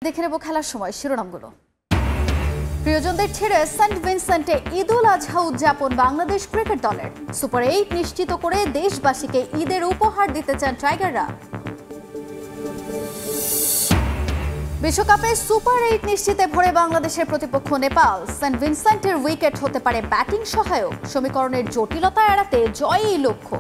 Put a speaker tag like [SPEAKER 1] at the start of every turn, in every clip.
[SPEAKER 1] দেখে নেব খেলার সময় শিরোনামগুলো। প্রিয়জনদের ছেড়ে সেন্ট ভিনসেন্টে ঈদুল আজহা উদযাপন বাংলাদেশ ক্রিকেট দলের। সুপার 8 নিশ্চিত করে দেশবাসীকে ঈদের উপহার দিতে চান টাইগাররা। বিশ্বকাপে সুপার 8 নিশ্চিতে ভরে বাংলাদেশের প্রতিপক্ষ নেপাল। সেন্ট ভিনসেন্টের উইকেট হতে পারে ব্যাটিং সহায়ক। সমীকরণের জটিলতা এড়াতে জয়ই লক্ষ্য।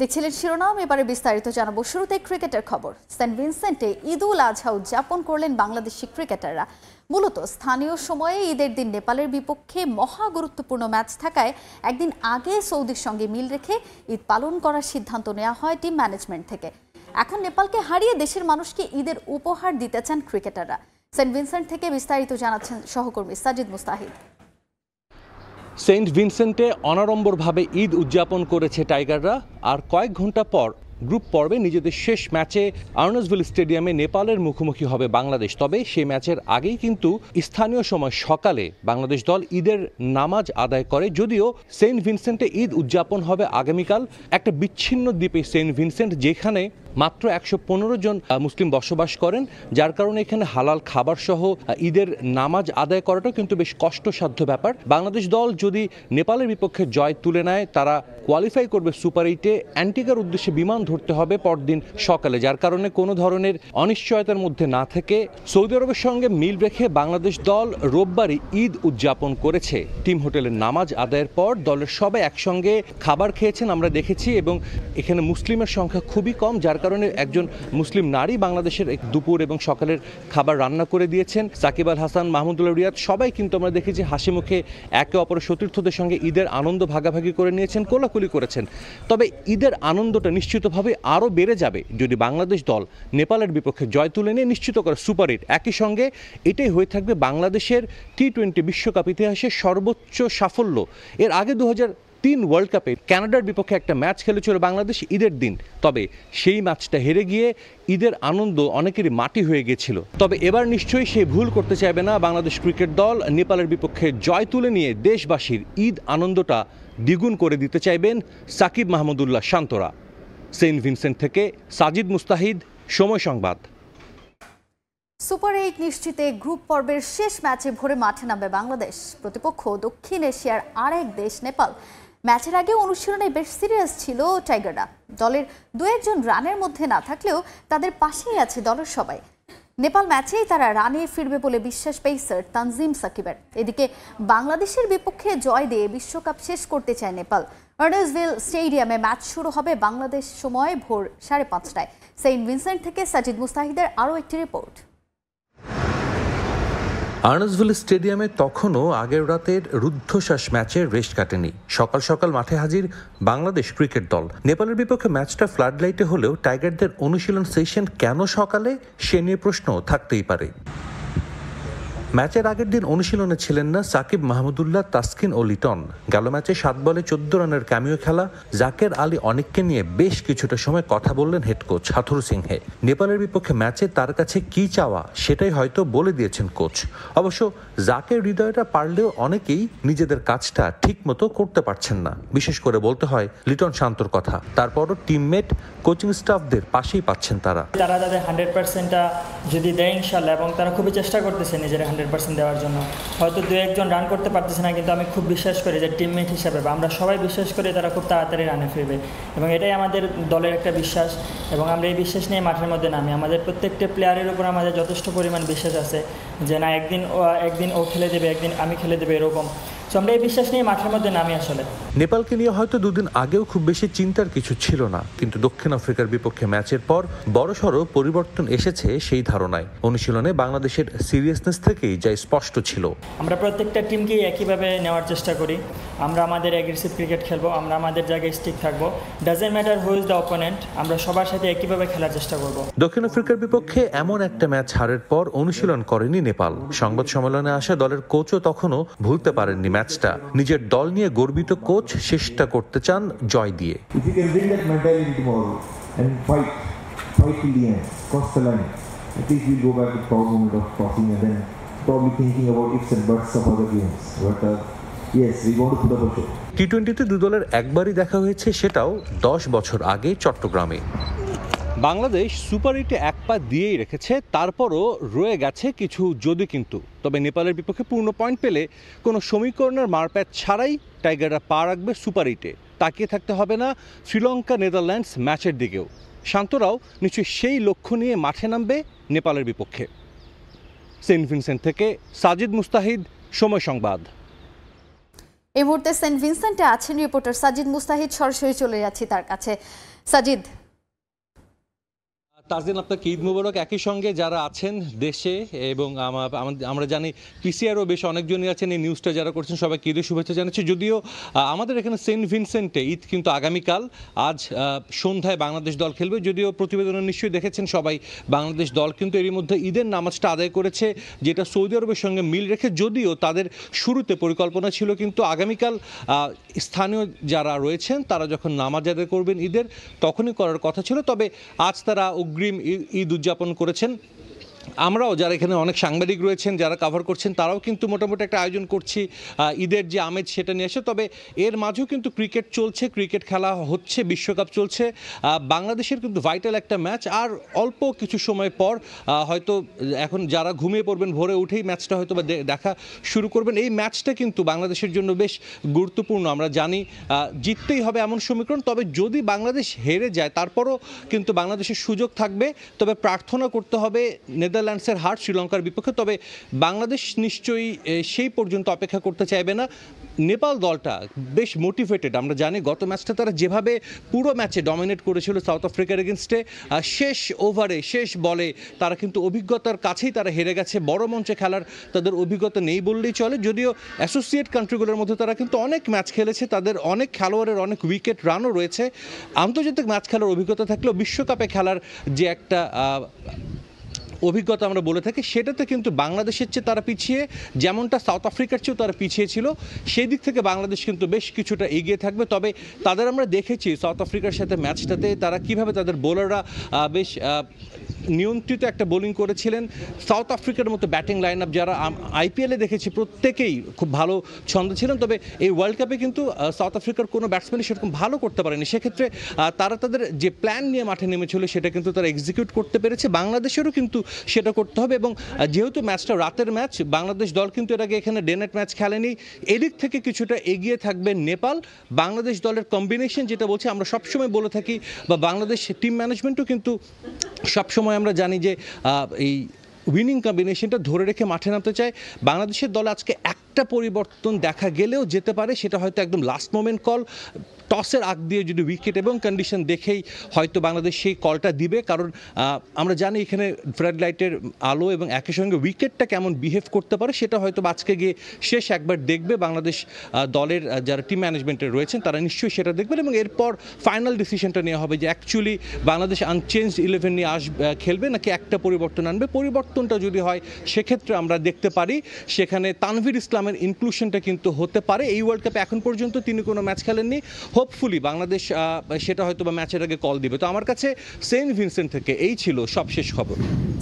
[SPEAKER 1] দেখছিলেন শিরোনাম, এবারে বিস্তারিত জানাবো। শুরুতে ক্রিকেটের খবর। সেন্ট ভিনসেন্টে ঈদুল আজহা উদযাপন করলেন বাংলাদেশি ক্রিকেটাররা। মূলত স্থানীয় সময়ে ঈদের দিন নেপালের বিপক্ষে মহা গুরুত্বপূর্ণ ম্যাচ থাকায় একদিন আগে সৌদির সঙ্গে মিল রেখে ঈদ পালন করার সিদ্ধান্ত নেওয়া হয় টিম ম্যানেজমেন্ট থেকে। এখন নেপালকে হারিয়ে দেশের মানুষকে ঈদের উপহার দিতে চান ক্রিকেটাররা। সেন্ট ভিনসেন্ট থেকে বিস্তারিত জানাচ্ছেন সহকর্মী সাজিদ মুস্তাহিদ।
[SPEAKER 2] সেন্ট ভিনসেন্টে অনাড়ম্বরভাবে ঈদ উদযাপন করেছে টাইগাররা। আর কয়েক ঘন্টা পর গ্রুপ পর্বে নিজেদের শেষ ম্যাচে আর্নেসভিল স্টেডিয়ামে নেপালের মুখোমুখি হবে বাংলাদেশ। তবে সেই ম্যাচের আগেই কিন্তু স্থানীয় সময় সকালে বাংলাদেশ দল ঈদের নামাজ আদায় করে। যদিও সেন্ট ভিনসেন্টে ঈদ উদযাপন হবে আগামীকাল। একটা বিচ্ছিন্ন দ্বীপে সেন্ট ভিনসেন্ট, যেখানে মাত্র 115 জন মুসলিম বসবাস করেন, যার কারণে এখানে হালাল খাবার সহ ঈদের নামাজ আদায় করাটাও কিন্তু বেশ কষ্টসাধ্য ব্যাপার। বাংলাদেশ দল যদি নেপালের বিপক্ষে জয় তুলে নেয়, তারা কোয়ালিফাই করবে সুপার 8-এ। অ্যান্টিগার উদ্দেশ্যে বিমান ধরতে হবে পরদিন সকালে, যার কারণে কোনো ধরনের অনিশ্চয়তার মধ্যে না থেকে সৌদি আরবের সঙ্গে মিল রেখে বাংলাদেশ দল রোববারই ঈদ উদযাপন করেছে। টিম হোটেলের নামাজ আদায়ের পর দলের সবাই একসঙ্গে খাবার খেয়েছেন আমরা দেখেছি, এবং এখানে মুসলিমের সংখ্যা খুবই কম, যার কারণে একজন মুসলিম নারী বাংলাদেশের দুপুর এবং সকালের খাবার রান্না করে দিয়েছেন। সাকিব আল হাসান, মাহমুদুল্লাহ রিয়াদ সবাই কিন্তু আমরা দেখেছি হাসি মুখে একে অপরের সতীর্থদের সঙ্গে ঈদের আনন্দ ভাগাভাগি করে নিয়েছেন, কোলাকুলি করেছেন। তবে ঈদের আনন্দটা নিশ্চিতভাবে আরও বেড়ে যাবে যদি বাংলাদেশ দল নেপালের বিপক্ষে জয় তুলে নিয়ে নিশ্চিত করে সুপার 8। একই সঙ্গে এটাই হয়ে থাকবে বাংলাদেশের টি-20 বিশ্বকাপ ইতিহাসের সর্বোচ্চ সাফল্য। এর আগে 2003 ওয়ার্ল্ড কাপে কানাডার বিপক্ষে একটা ম্যাচ খেলেছিল বাংলাদেশ ঈদের দিন, তবে সেই ম্যাচটা হেরে গিয়ে ঈদের আনন্দ অনেকেরই মাটি হয়ে গিয়েছিল। তবে এবার নিশ্চয়ই সেই ভুল করতে চাইবে না বাংলাদেশ ক্রিকেট দল। নেপালের বিপক্ষে জয় তুলে নিয়ে দেশবাসীর ঈদ আনন্দটা দ্বিগুণ করে দিতে চাইবেন সাকিব মাহমুদুল্লাহ শান্তরা। সেন্ট ভিনসেন্ট থেকে সাজিদ মুস্তাহিদ, সময় সংবাদ।
[SPEAKER 1] সুপার 8 নিশ্চিতে গ্রুপ পর্বের শেষ ম্যাচে ভোরে মাঠে নামবে বাংলাদেশ। প্রতিপক্ষ দক্ষিণ এশিয়ার আরেক দেশ নেপাল। ম্যাচের আগে অনুশীলনে বেশ সিরিয়াস ছিল টাইগাররা। দলের 2-1 রানের মধ্যে না থাকলেও তাদের পাশেই আছে দলের সবাই। নেপাল ম্যাচেই তারা রানে ফিরবে বলে বিশ্বাস পেসার তানজিম সাকিবের। এদিকে বাংলাদেশের বিপক্ষে জয় দিয়ে বিশ্বকাপ শেষ করতে চায় নেপাল। আর্নেসভিল স্টেডিয়ামে ম্যাচ শুরু হবে বাংলাদেশ সময় ভোর 5:30টায়। সেন্ট ভিনসেন্ট থেকে সাজিদ মুস্তাহিদের আরও একটি রিপোর্ট।
[SPEAKER 3] আর্নেসভিল স্টেডিয়ামে তখনও আগের রাতের রুদ্ধশ্বাস ম্যাচের রেস্ট কাটেনি। সকাল সকাল মাঠে হাজির বাংলাদেশ ক্রিকেট দল। নেপালের বিপক্ষে ম্যাচটা ফ্লাড লাইটে হলেও টাইগারদের অনুশীলন সেশন কেন সকালে, সে নিয়ে প্রশ্ন থাকতেই পারে। ম্যাচের আগের দিন অনুশীলনে ছিলেন না সাকিব, মাহমুদুল্লাহ, তাসকিন ও লিটন। গেল ম্যাচে 7 বলে 14 রানের ক্যামিও খেলা জাকের আলী অনেককে নিয়ে বেশ কিছুটা সময় কথা বললেন হেড কোচ হাথুরু সিংহে। নেপালের বিপক্ষে ম্যাচে তার কাছে কি চাওয়া সেটাই হয়তো বলে দিয়েছেন কোচ। অবশ্য জাকের হৃদয়টা পারলেও অনেকেই নিজেদের কাজটা ঠিক মতো করতে পারছেন না। বিশেষ করে বলতে হয় লিটন শান্তর কথা। তারপরও টিমমেট, কোচিং স্টাফদের পাশেই পাচ্ছেন তারা
[SPEAKER 4] তাদের 100%টা যদি দেয় ইনশাল্লাহ, এবং তারা খুবই চেষ্টা করতেছে নিজেরা 100% দেওয়ার জন্য। হয়তো 2-1 জন রান করতে পারতেছে না, কিন্তু আমি খুব বিশ্বাস করি যে টিমমেট হিসাবে বা আমরা সবাই বিশ্বাস করি তারা খুব তাড়াতাড়ি রানে ফিরবে, এবং এটাই আমাদের দলের একটা বিশ্বাস। এবং আমরা এই বিশ্বাস নিয়ে মাঠের মধ্যে নামি। আমাদের প্রত্যেকটা প্লেয়ারের উপর আমাদের যথেষ্ট পরিমাণ বিশ্বাস আছে যে না, একদিন ও খেলে দেবে, একদিন আমি খেলে দেবে, এরকম। সো আমরা এই বিশ্বাস নিয়ে মাঠের মধ্যে নামি আসলে।
[SPEAKER 3] নেপালকে নিয়ে হয়তো 2 দিন আগেও খুব বেশি চিন্তার কিছু ছিল না, কিন্তু দক্ষিণ আফ্রিকার বিপক্ষে ম্যাচের পর বড়সড় পরিবর্তন এসেছে সেই ধারণায়। অনুশীলনে বাংলাদেশের সিরিয়াসনেস থেকেই যা স্পষ্ট ছিল।
[SPEAKER 4] আমরা প্রত্যেকটা টিমকেই একইভাবে নেওয়ার চেষ্টা করি। আমরা আমাদের অ্যাগ্রেসিভ ক্রিকেট খেলবো, আমরা আমাদের জায়গায় স্টিক থাকবো। Doesn't matter who is the opponent, আমরা সবার সাথে একইভাবে খেলার চেষ্টা করব।
[SPEAKER 3] দক্ষিণ আফ্রিকার বিপক্ষে এমন একটা ম্যাচ হারের পর অনুশীলন করেনি নেপাল। সংবাদ সম্মেলনে আসা দলের কোচও তখনও ভুলতে পারেননি ম্যাচটা। নিজের দল নিয়ে গর্বিত কোচ চেষ্টা করতে চান জয় দিয়ে।
[SPEAKER 5] probably thinking about ifs and buts of other games. But yes, we want to put up a show.
[SPEAKER 3] টি-20তে দুই দলের একবারই দেখা হয়েছে, সেটাও 10 বছর আগে চট্টগ্রামে।
[SPEAKER 2] বাংলাদেশ সুপার 8-এ এক পা দিয়েই রেখেছে, তারপরও রয়ে গেছে কিছু যদি কিন্তু। তবে নেপালের বিপক্ষে পূর্ণ পয়েন্ট পেলে কোনো সমীকরণের মারপ্যাচ ছাড়াই টাইগাররা পা রাখবে সুপার 8-এ। তাকিয়ে থাকতে হবে না শ্রীলঙ্কা নেদারল্যান্ডস ম্যাচের দিকেও। শান্তরাও নিশ্চয়ই সেই লক্ষ্য নিয়ে মাঠে নামবে নেপালের বিপক্ষে। সেন্ট ভিনসেন্ট থেকে সাজিদ মুস্তাহিদ, সময় সংবাদ।
[SPEAKER 1] এই মুহূর্তে সেন্ট ভিনসেন্টে আছেন রিপোর্টার সাজিদ মুস্তাহিদ, সরাসরি চলে যাচ্ছি তার কাছে। সাজিদ।
[SPEAKER 2] তাজদিন, আপনাকে ঈদ মুবারক। একই সঙ্গে যারা আছেন দেশে এবং আমরা জানি পিসিআরও বেশ অনেকজনই আছেন এই নিউজটা যারা করছেন, সবাইকে ঈদের শুভেচ্ছা জানাচ্ছি। যদিও আমাদের এখানে সেন্ট ভিনসেন্টে ঈদ কিন্তু আগামীকাল, আজ সন্ধ্যায় বাংলাদেশ দল খেলবে। যদিও প্রতিবেদনে নিশ্চয়ই দেখেছেন সবাই, বাংলাদেশ দল কিন্তু এরই মধ্যে ঈদের নামাজটা আদায় করেছে, যেটা সৌদি আরবের সঙ্গে মিল রেখে। যদিও তাদের শুরুতে পরিকল্পনা ছিল কিন্তু আগামীকাল স্থানীয় যারা রয়েছেন তারা যখন নামাজ আদায় করবেন ঈদের, তখনই করার কথা ছিল। তবে আজ তারা অগ্রিম ঈদ উদযাপন করেছেন। আমরাও যারা এখানে অনেক সাংবাদিক রয়েছেন যারা কভার করছেন, তারাও কিন্তু মোটামুটি একটা আয়োজন করছি ঈদের যে আমেজ সেটা নিয়ে এসে। তবে এর মাঝেও কিন্তু ক্রিকেট চলছে, ক্রিকেট খেলা হচ্ছে, বিশ্বকাপ চলছে। বাংলাদেশের কিন্তু ভাইটাল একটা ম্যাচ, আর অল্প কিছু সময় পর হয়তো এখন যারা ঘুমিয়ে পড়বেন ভোরে উঠেই ম্যাচটা হয়তো বা দেখা শুরু করবেন। এই ম্যাচটা কিন্তু বাংলাদেশের জন্য বেশ গুরুত্বপূর্ণ। আমরা জানি জিততেই হবে এমন সমীকরণ। তবে যদি বাংলাদেশ হেরে যায় তারপরও কিন্তু বাংলাদেশের সুযোগ থাকবে। তবে প্রার্থনা করতে হবে নেদারল্যান্ডসের হার শ্রীলঙ্কার বিপক্ষে। তবে বাংলাদেশ নিশ্চয়ই সেই পর্যন্ত অপেক্ষা করতে চাইবে না। নেপাল দলটা বেশ মোটিভেটেড। আমরা জানি গত ম্যাচটা তারা যেভাবে পুরো ম্যাচে ডমিনেট করেছিল সাউথ আফ্রিকার এগেনস্টে, শেষ ওভারে শেষ বলে তারা কিন্তু অভিজ্ঞতার কাছেই তারা হেরে গেছে। বড় মঞ্চে খেলার তাদের অভিজ্ঞতা নেই বললেই চলে। যদিও অ্যাসোসিয়েট কান্ট্রিগুলোর মধ্যে তারা কিন্তু অনেক ম্যাচ খেলেছে, তাদের অনেক খেলোয়াড়ের অনেক উইকেট রানও রয়েছে। আন্তর্জাতিক ম্যাচ খেলার অভিজ্ঞতা থাকলেও বিশ্বকাপে খেলার যে একটা অভিজ্ঞতা আমরা বলে থাকি, সেটাতে কিন্তু বাংলাদেশের চেয়ে তারা পিছিয়ে, যেমনটা সাউথ আফ্রিকার চেয়েও তারা পিছিয়ে ছিল। সেই দিক থেকে বাংলাদেশ কিন্তু বেশ কিছুটা এগিয়ে থাকবে। তবে তাদের আমরা দেখেছি সাউথ আফ্রিকার সাথে ম্যাচটাতে তারা কিভাবে তাদের বোলাররা বেশ নিয়ন্ত্রিত একটা বোলিং করেছিলেন। সাউথ আফ্রিকার মতো ব্যাটিং লাইন আপ যারা আইপিএলে দেখেছি প্রত্যেকেই খুব ভালো ছন্দে ছিলেন। তবে এই ওয়ার্ল্ড কাপে কিন্তু সাউথ আফ্রিকার কোনো ব্যাটসম্যানই সেরকম ভালো করতে পারেনি। সেক্ষেত্রে তারা তাদের যে প্ল্যান নিয়ে মাঠে নেমেছিল সেটা কিন্তু তারা এক্সিকিউট করতে পেরেছে। বাংলাদেশেরও কিন্তু সেটা করতে হবে। এবং যেহেতু ম্যাচটা রাতের ম্যাচ, বাংলাদেশ দল কিন্তু এর আগে এখানে ডে নাইট ম্যাচ খেলেনি। এদিক থেকে কিছুটা এগিয়ে থাকবে নেপাল। বাংলাদেশ দলের কম্বিনেশন যেটা বলছে, আমরা সবসময় বলে থাকি, বা বাংলাদেশ টিম ম্যানেজমেন্টও কিন্তু সবসময় আমরা জানি যে এই উইনিং কম্বিনেশনটা ধরে রেখে মাঠে নামতে চায়। বাংলাদেশের দলে আজকে একটা পরিবর্তন দেখা গেলেও যেতে পারে, সেটা হয়তো একদম লাস্ট মোমেন্ট কল। টসের আগ দিয়ে যদি উইকেট এবং কন্ডিশন দেখেই হয়তো বাংলাদেশ সেই কলটা দিবে। কারণ আমরা জানি এখানে ফ্লাড লাইটের আলো এবং একই সঙ্গে উইকেটটা কেমন বিহেভ করতে পারে, সেটা হয়তো আজকে গিয়ে শেষ একবার দেখবে বাংলাদেশ দলের যারা টিম ম্যানেজমেন্টে রয়েছেন, তারা নিশ্চয়ই সেটা দেখবেন। এবং এরপর ফাইনাল ডিসিশনটা নেওয়া হবে যে অ্যাকচুয়ালি বাংলাদেশ আনচেঞ্জ 11 নিয়ে খেলবে নাকি একটা পরিবর্তন আনবে। পরিবর্তনটা যদি হয় সেক্ষেত্রে আমরা দেখতে পারি সেখানে তানভীর ইসলামের ইনক্লুশনটা কিন্তু হতে পারে। এই ওয়ার্ল্ড কাপে এখন পর্যন্ত তিনি কোনো ম্যাচ খেলেননি। হোপফুলি বাংলাদেশ সেটা হয়তো বা ম্যাচের আগে কল দিবে। তো আমার কাছে সেন্ট ভিনসেন্ট থেকে এই ছিল সবশেষ খবর।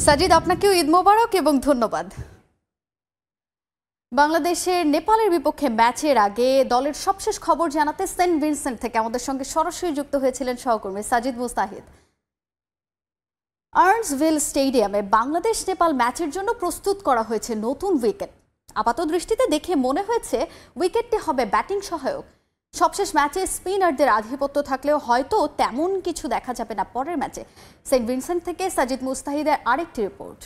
[SPEAKER 1] সাজিদ, আপনাকেও ঈদ মোবারক এবং ধন্যবাদ। বাংলাদেশের নেপালের বিপক্ষে ম্যাচের আগে দলের সবশেষ খবর জানাতে সেন্ট ভিনসেন্ট থেকে আমাদের সঙ্গে সরাসরি যুক্ত হয়েছিলেন সহকর্মী সাজিদ মুস্তাহিদ। আর্নসভিল স্টেডিয়ামে বাংলাদেশ নেপাল ম্যাচের জন্য প্রস্তুত করা হয়েছে নতুন উইকেট। আপাত দৃষ্টিতে দেখে মনে হয়েছে উইকেটটি হবে ব্যাটিং সহায়ক। সবশেষ ম্যাচে স্পিনারদের আধিপত্য থাকলেও হয়তো তেমন কিছু দেখা যাবে না পরের ম্যাচে। সেন্ট ভিনসেন্ট থেকে সাজিদ মুস্তাহিদের আরেকটি রিপোর্ট।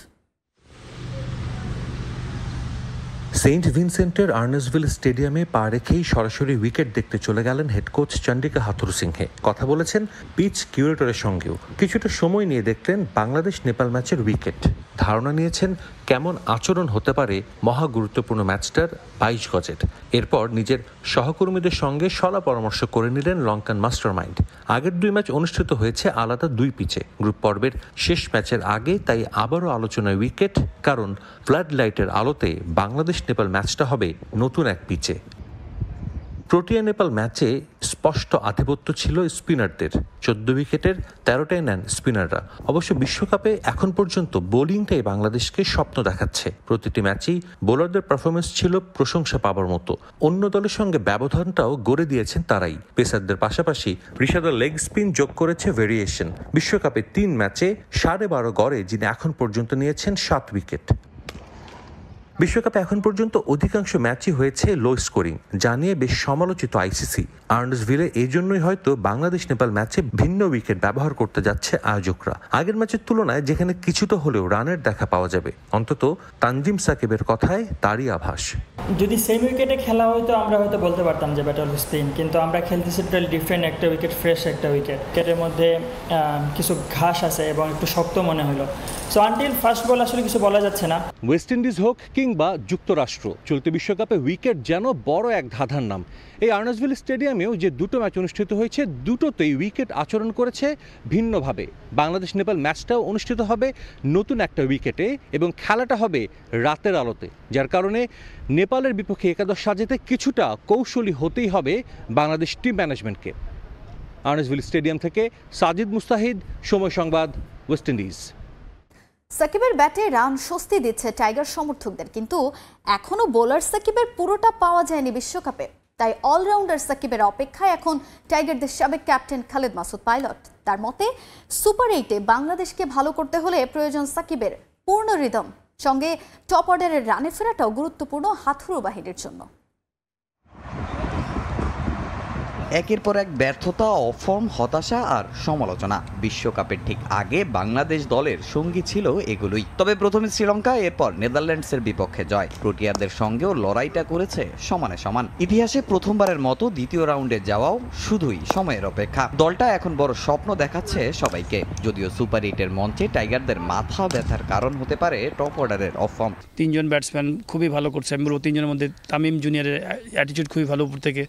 [SPEAKER 3] সেন্ট ভিনসেন্টের আর্নসভিল স্টেডিয়ামে পা রেখেই সরাসরি উইকেট দেখতে চলে গেলেন হেড কোচ চন্ডিকা হাথুরুসিংহে। কথা বলেছেন পিচ কিউরেটরের সঙ্গেও। কিছুটা সময় নিয়ে দেখলেন বাংলাদেশ নেপাল ম্যাচের উইকেট। ধারণা নিয়েছেন কেমন আচরণ হতে পারে মহা গুরুত্বপূর্ণ ম্যাচটার 22 গজের। এরপর নিজের সহকর্মীদের সঙ্গে সলা পরামর্শ করে নিলেন লঙ্কান মাস্টারমাইন্ড। আগের 2 ম্যাচ অনুষ্ঠিত হয়েছে আলাদা 2 পিচে। গ্রুপ পর্বের শেষ ম্যাচের আগে তাই আবারও আলোচনায় উইকেট, কারণ ফ্লাড লাইটের আলোতে বাংলাদেশ নেপাল ম্যাচটা হবে নতুন এক পিচে। প্রোটিয়া নেপাল ম্যাচে স্পষ্ট আধিপত্য ছিল স্পিনারদের। 14 উইকেটের 13টাই নেন স্পিনাররা। অবশ্য বিশ্বকাপে এখন পর্যন্ত বোলিংটাই বাংলাদেশকে স্বপ্ন দেখাচ্ছে। প্রতিটি ম্যাচেই বোলারদের পারফরমেন্স ছিল প্রশংসা পাবার মতো। অন্য দলের সঙ্গে ব্যবধানটাও গড়ে দিয়েছেন তারাই। পেসারদের পাশাপাশি ঋষাদের লেগ স্পিন যোগ করেছে ভেরিয়েশন। বিশ্বকাপে 3 ম্যাচে 12.5 গড়ে যিনি এখন পর্যন্ত নিয়েছেন 7 উইকেট। বিশ্বকাপে এখন পর্যন্ত অধিকাংশ ম্যাচই হয়েছে লো স্কোরিং, যা নিয়ে বেশ সমালোচিত আইসিসি। আর্নসভিলে এই জন্যই হয়তো বাংলাদেশ নেপাল ম্যাচে ভিন্ন উইকেট ব্যবহার করতে যাচ্ছে আয়োজকরা। আগের ম্যাচের তুলনায় যেখানে কিছুটা হলেও রানের দেখা পাওয়া যাবে, অন্তত তানজিম সাকিবের কথায় তারই আভাস।
[SPEAKER 4] যদি সেম উইকেটে খেলা হয়তো আমরা হয়তো বলতে পারতাম যে ব্যাটার স্পিন, কিন্তু আমরা খেলতেছি টোটালি ডিফারেন্ট একটা উইকেট, ফ্রেশ একটা উইকেট। উইকেটের মধ্যে কিছু ঘাস আছে এবং একটু শক্ত মনে হলো। সো আনটিল ফার্স্ট বল আসলে কিছু বলা যাচ্ছে না।
[SPEAKER 2] ওয়েস্ট ইন্ডিজ হোক কিংবা যুক্তরাষ্ট্র, চলতি বিশ্বকাপে উইকেট যেন বড় এক ধাঁধার নাম। এই আর্নসভিল স্টেডিয়ামেও যে দুটো ম্যাচ অনুষ্ঠিত হয়েছে, দুটোতেই উইকেট আচরণ করেছে ভিন্নভাবে। বাংলাদেশ নেপাল ম্যাচটাও অনুষ্ঠিত হবে নতুন একটা উইকেটে এবং খেলাটা হবে রাতের আলোতে, যার কারণে নেপালের বিপক্ষে একাদশ সাজাতে কিছুটা কৌশলী হতেই হবে বাংলাদেশ টিম ম্যানেজমেন্টকে। আর্নসভিল স্টেডিয়াম থেকে সাজিদ মুস্তাহিদ, সময় সংবাদ, ওয়েস্ট ইন্ডিজ।
[SPEAKER 1] সাকিবের ব্যাটে রান স্বস্তি দিচ্ছে টাইগার সমর্থকদের, কিন্তু এখনো বোলার সাকিবের পুরোটা পাওয়া যায়নি বিশ্বকাপে। তাই অলরাউন্ডার সাকিবের অপেক্ষায় এখন টাইগারদের সাবেক ক্যাপ্টেন খালেদ মাসুদ পাইলট। তার মতে সুপার 8-এ বাংলাদেশকে ভালো করতে হলে প্রয়োজন সাকিবের পূর্ণ রিদম, সঙ্গে টপ অর্ডারের রানে ফেরাটাও গুরুত্বপূর্ণ হাথুরু বাহিনীর জন্য।
[SPEAKER 6] একের পর এক ব্যর্থতা, অফর্ম, হতাশা আর সমালোচনা। বিশ্বকাপের ঠিক আগে বাংলাদেশ দলের সঙ্গী ছিল এগুলোই। তবে প্রথমে শ্রীলঙ্কা, এরপর নেদারল্যান্ডসের বিপক্ষে জয়। প্রোটিয়াদের সঙ্গেও লড়াইটা করেছে সমানে সমান। ইতিহাসে প্রথমবারের মতো দ্বিতীয় রাউন্ডে যাওয়াও শুধুই সময়ের অপেক্ষা। দলটা এখন বড় স্বপ্ন দেখাচ্ছে সবাইকে। যদিও সুপার 8-এর মঞ্চে টাইগারদের মাথা ব্যথার কারণ হতে পারে টপ অর্ডারের অফর্ম।
[SPEAKER 7] 3 জন ব্যাটসম্যান খুবই ভালো করছে। আমি বলবো 3 জনের মধ্যে তামিম জুনিয়রের অ্যাটিটিউড খুবই ভালো, উপর থেকে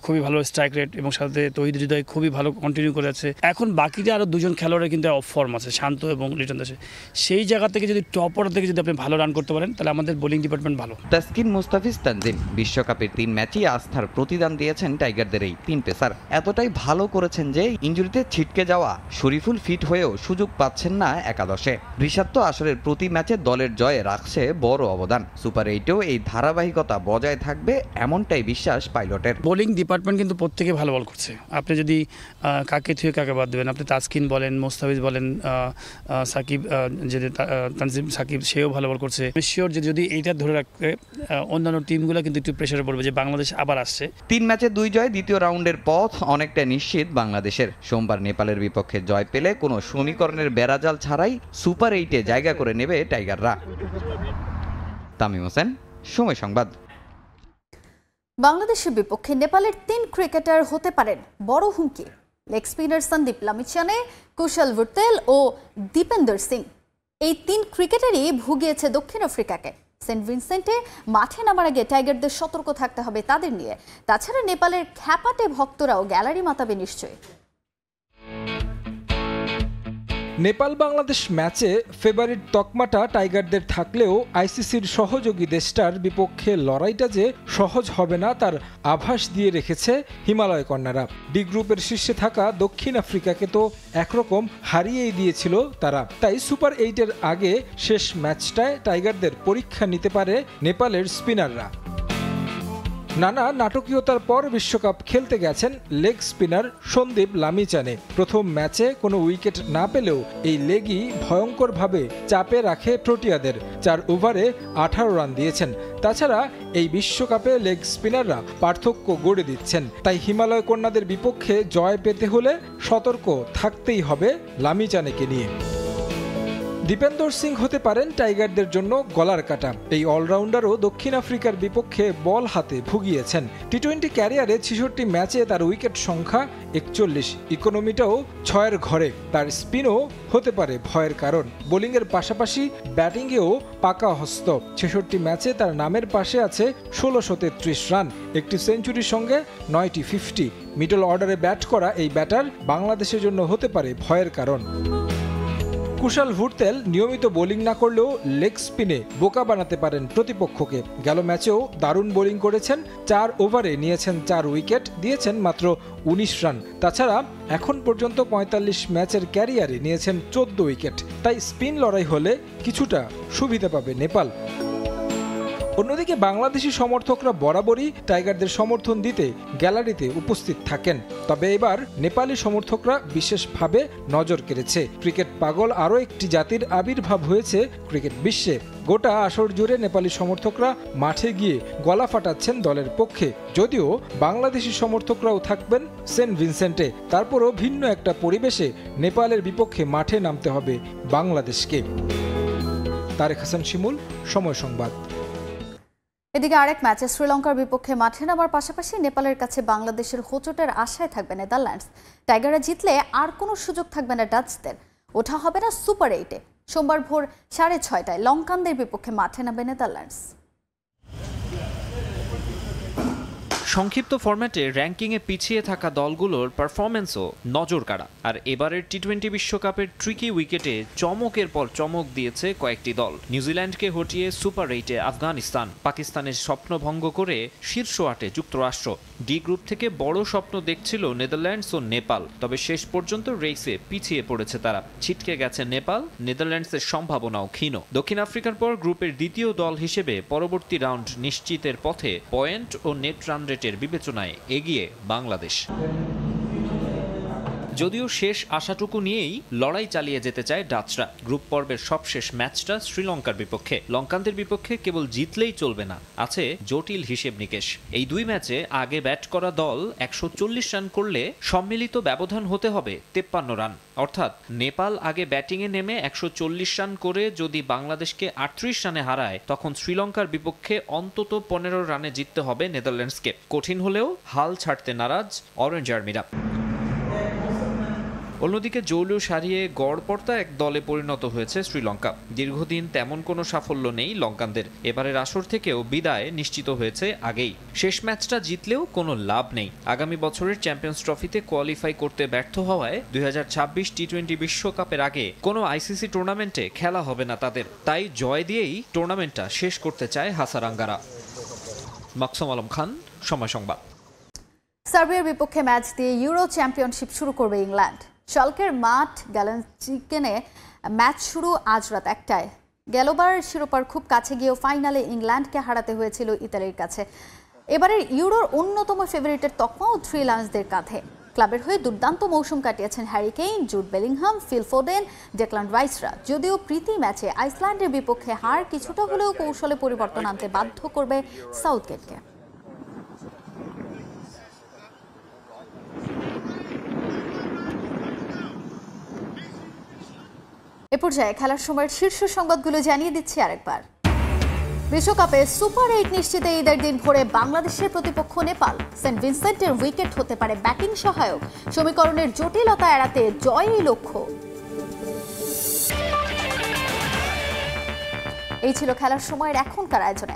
[SPEAKER 7] খুবই ভালো স্ট্রাইক রেট, এবং সাথে তৌহিদ হৃদয় খুবই ভালো কন্টিনিউ করে আছে। এখন বাকি যে আরও 2 জন খেলোয়াড়ের কিন্তু অফ ফর্ম আছে, শান্ত এবং লিটন দাসে। সেই জায়গা থেকে যদি টপ অর্ডার থেকে যদি আপনি ভালো রান করতে পারেন, তাহলে আমাদের বোলিং ডিপার্টমেন্ট ভালো।
[SPEAKER 6] তাসকিন, মুস্তাফিজ, তানজিম বিশ্বকাপের 3 ম্যাচেই আস্থার প্রতিদান দিয়েছেন টাইগারদের এই 3 পেসার। এতটাই ভালো করেছেন যে ইনজুরিতে ছিটকে যাওয়া শরীফুল ফিট হয়েও সুযোগ পাচ্ছেন না একাদশে। ঋষাদ তো আসরের প্রতি ম্যাচে দলের জয়ে রাখছে বড় অবদান। সুপার 8-এও এই ধারাবাহিকতা বজায় থাকবে এমনটাই বিশ্বাস পাইলটের।
[SPEAKER 7] বোলিং ডিপার্টমেন্ট কিন্তু প্রত্যেকে ভালো বল করছে। আপনি যদি কাকে থুয়ে কাকে বাদ দেবেন, আপনি তাসকিন বলেন, মুস্তাফিজ বলেন, সাকিব, যদি তানজিম সাকিব, সেও ভালো বল করছে। শিওর যে যদি এইটা ধরে রাখতে অন্যান্য টিমগুলো কিন্তু একটু প্রেশারে পড়বে যে বাংলাদেশ আবার আসছে।
[SPEAKER 6] 3 ম্যাচে 2 জয়, দ্বিতীয় রাউন্ডের পথ অনেকটা নিশ্চিত বাংলাদেশের। সোমবার নেপালের বিপক্ষে জয় পেলে কোনো সমীকরণের বেড়াজাল ছাড়াই সুপার 8-এ জায়গা করে নেবে টাইগাররা। তামিম হোসেন, সময় সংবাদ।
[SPEAKER 1] বাংলাদেশের বিপক্ষে নেপালের 3 ক্রিকেটার হতে পারেন বড় হুমকি। লেগ স্পিনার সন্দীপ লামিছানে, কুশল ভুটেল ও দীপেন্দর সিং, এই 3 ক্রিকেটারই ভুগিয়েছে দক্ষিণ আফ্রিকাকে। সেন্ট ভিনসেন্টে মাঠে নামার আগে টাইগারদের সতর্ক থাকতে হবে তাদের নিয়ে। তাছাড়া নেপালের খ্যাপাটে ভক্তরাও গ্যালারি মাতাবে নিশ্চয়ই।
[SPEAKER 8] নেপাল বাংলাদেশ ম্যাচে ফেভারিট তকমাটা টাইগারদের থাকলেও আইসিসির সহযোগী দেশটার বিপক্ষে লড়াইটা যে সহজ হবে না তার আভাস দিয়ে রেখেছে হিমালয় কন্যারা। ডি গ্রুপের শীর্ষে থাকা দক্ষিণ আফ্রিকাকে তো একরকম হারিয়েই দিয়েছিল তারা। তাই সুপার 8-এর আগে শেষ ম্যাচটায় টাইগারদের পরীক্ষা নিতে পারে নেপালের স্পিনাররা। নানা নাটকীয়তার পর বিশ্বকাপ খেলতে গেছেন লেগ স্পিনার সন্দীপ লামিছানে। প্রথম ম্যাচে কোনো উইকেট না পেলেও এই লেগই ভয়ঙ্করভাবে চাপে রাখে প্রোটিয়াদের। 4 ওভারে 18 রান দিয়েছেন। তাছাড়া এই বিশ্বকাপে লেগ স্পিনাররা পার্থক্য গড়ে দিচ্ছেন। তাই হিমালয় কন্যাদের বিপক্ষে জয় পেতে হলে সতর্ক থাকতেই হবে লামিছানেকে নিয়ে। দীপেন্দর সিং হতে পারেন টাইগারদের জন্য গলার কাটা। এই অলরাউন্ডারও দক্ষিণ আফ্রিকার বিপক্ষে বল হাতে ভুগিয়েছেন। টি-20 ক্যারিয়ারে 66 ম্যাচে তার উইকেট সংখ্যা 41, ইকোনমিটাও 6-এর ঘরে। তার স্পিনও হতে পারে ভয়ের কারণ। বোলিংয়ের পাশাপাশি ব্যাটিংয়েও পাকা হস্ত। 66 ম্যাচে তার নামের পাশে আছে 1633 রান, একটি সেঞ্চুরির সঙ্গে 9টি 50। মিডল অর্ডারে ব্যাট করা এই ব্যাটার বাংলাদেশের জন্য হতে পারে ভয়ের কারণ। কুশাল ভুরতেল নিয়মিত বোলিং না করলেও লেগ স্পিনে বোকা বানাতে পারেন প্রতিপক্ষকে। গেল ম্যাচেও দারুণ বোলিং করেছেন, 4 ওভারে নিয়েছেন 4 উইকেট, দিয়েছেন মাত্র 19 রান। তাছাড়া এখন পর্যন্ত 45 ম্যাচের ক্যারিয়ারে নিয়েছেন 14 উইকেট। তাই স্পিন লড়াই হলে কিছুটা সুবিধা পাবে নেপাল। অন্যদিকে বাংলাদেশি সমর্থকরা বরাবরই টাইগারদের সমর্থন দিতে গ্যালারিতে উপস্থিত থাকেন। তবে এবার নেপালি সমর্থকরা বিশেষভাবে নজর কেড়েছে। ক্রিকেট পাগল আরও একটি জাতির আবির্ভাব হয়েছে ক্রিকেট বিশ্বে। গোটা আসর জুড়ে নেপালি সমর্থকরা মাঠে গিয়ে গলা ফাটাচ্ছেন দলের পক্ষে। যদিও বাংলাদেশি সমর্থকরাও থাকবেন সেন্ট ভিনসেন্টে, তারপরও ভিন্ন একটা পরিবেশে নেপালের বিপক্ষে মাঠে নামতে হবে বাংলাদেশকে। তারেক হাসান শিমুল, সময় সংবাদ।
[SPEAKER 1] এদিকে আরেক ম্যাচে শ্রীলঙ্কার বিপক্ষে মাঠে নামার পাশাপাশি নেপালের কাছে বাংলাদেশের হোঁচটের আশায় থাকবে নেদারল্যান্ডস। টাইগাররা জিতলে আর কোনো সুযোগ থাকবে না ডাচদের, ওঠা হবে না সুপার 8-এ। সোমবার ভোর 6:30টায় লঙ্কানদের বিপক্ষে মাঠে নামবে নেদারল্যান্ডস।
[SPEAKER 9] সংক্ষিপ্ত ফরম্যাটে র্যাঙ্কিংয়ে পিছিয়ে থাকা দলগুলোর পারফরম্যান্সও নজরকাড়া। আর এবারের টি-20 বিশ্বকাপের ট্রিকি উইকেটে চমকের পর চমক দিয়েছে কয়েকটি দল। নিউজিল্যান্ডকে হটিয়ে সুপার 8-এ আফগানিস্তান, পাকিস্তানের স্বপ্নভঙ্গ করে শীর্ষ 8-এ যুক্তরাষ্ট্র। ডি গ্রুপ থেকে বড় স্বপ্ন দেখছিল নেদারল্যান্ডস ও নেপাল, তবে শেষ পর্যন্ত রেসে পিছিয়ে পড়েছে তারা। ছিটকে গেছে নেপাল, নেদারল্যান্ডসের সম্ভাবনাও ক্ষীণ। দক্ষিণ আফ্রিকার পর গ্রুপের দ্বিতীয় দল হিসেবে পরবর্তী রাউন্ড নিশ্চিতের পথে পয়েন্ট ও নেট রান রেটের বিবেচনায় এগিয়ে বাংলাদেশ। যদিও শেষ আশাটুকু নিয়েই লড়াই চালিয়ে যেতে চায় ডাচরা। গ্রুপ পর্বের সবশেষ ম্যাচটা শ্রীলঙ্কার বিপক্ষে। লঙ্কানদের বিপক্ষে কেবল জিতলেই চলবে না, আছে জটিল হিসেব নিকেশ। এই 2 ম্যাচে আগে ব্যাট করা দল 140 রান করলে সম্মিলিত ব্যবধান হতে হবে 53 রান। অর্থাৎ নেপাল আগে ব্যাটিংয়ে নেমে 140 রান করে যদি বাংলাদেশকে 38 রানে হারায়, তখন শ্রীলঙ্কার বিপক্ষে অন্তত 15 রানে জিততে হবে নেদারল্যান্ডসকে। কঠিন হলেও হাল ছাড়তে নারাজ অরেঞ্জ আর্মিরা। অন্যদিকে জৌলুস সারিয়ে গড়পড়তা এক দলে পরিণত হয়েছে শ্রীলঙ্কা। দীর্ঘদিন তেমন কোনো সাফল্য নেই লঙ্কানদের। এবারের আসর থেকেও বিদায় নিশ্চিত হয়েছে আগেই। শেষ ম্যাচটা জিতলেও কোনো লাভ নেই। আগামী বছরের চ্যাম্পিয়ন্স ট্রফিতে কোয়ালিফাই করতে ব্যর্থ হওয়ায় 2026 টি-20 বিশ্বকাপের আগে কোনো আইসিসি টুর্নামেন্টে খেলা হবে না তাদের। তাই জয় দিয়েই টুর্নামেন্টটা শেষ করতে চায় হাসারাঙ্গারা। মাকসুম আলম খান, সময় সংবাদ।
[SPEAKER 1] সার্বিয়ার বিপক্ষে ম্যাচ দিয়ে ইউরো চ্যাম্পিয়নশিপ শুরু করবে ইংল্যান্ড। শালকের মাঠ গ্যালেনচিকেনে ম্যাচ শুরু আজ রাত 1টায়। গেলবার শিরোপার খুব কাছে গিয়েও ফাইনালে ইংল্যান্ডকে হারাতে হয়েছিল ইতালির কাছে। এবারের ইউরোর অন্যতম ফেভারিটের তকমাও থ্রি লায়ন্সদের কাঁধে। ক্লাবের হয়ে দুর্দান্ত মৌসুম কাটিয়েছেন Harry Kane, Jude Bellingham, Phil Foden, Declan রাইসরা। যদিও প্রীতি ম্যাচে আইসল্যান্ডের বিপক্ষে হার কিছুটা হলেও কৌশলে পরিবর্তন আনতে বাধ্য করবে সাউথগেটকে। এ পর্যায়ে খেলার সময়ের শীর্ষ সংবাদগুলো জানিয়ে দিচ্ছি আরেকবার। বিশ্বকাপে সুপার 8 নিশ্চিত ঈদের দিন ভোরে বাংলাদেশের প্রতিপক্ষ নেপাল। সেন্ট ভিনসেন্টের উইকেট হতে পারে ব্যাটিং সহায়ক। সমীকরণের জটিলতা এড়াতে জয়ই লক্ষ্য। এই ছিল খেলার সময়ের এখনকার আয়োজনে।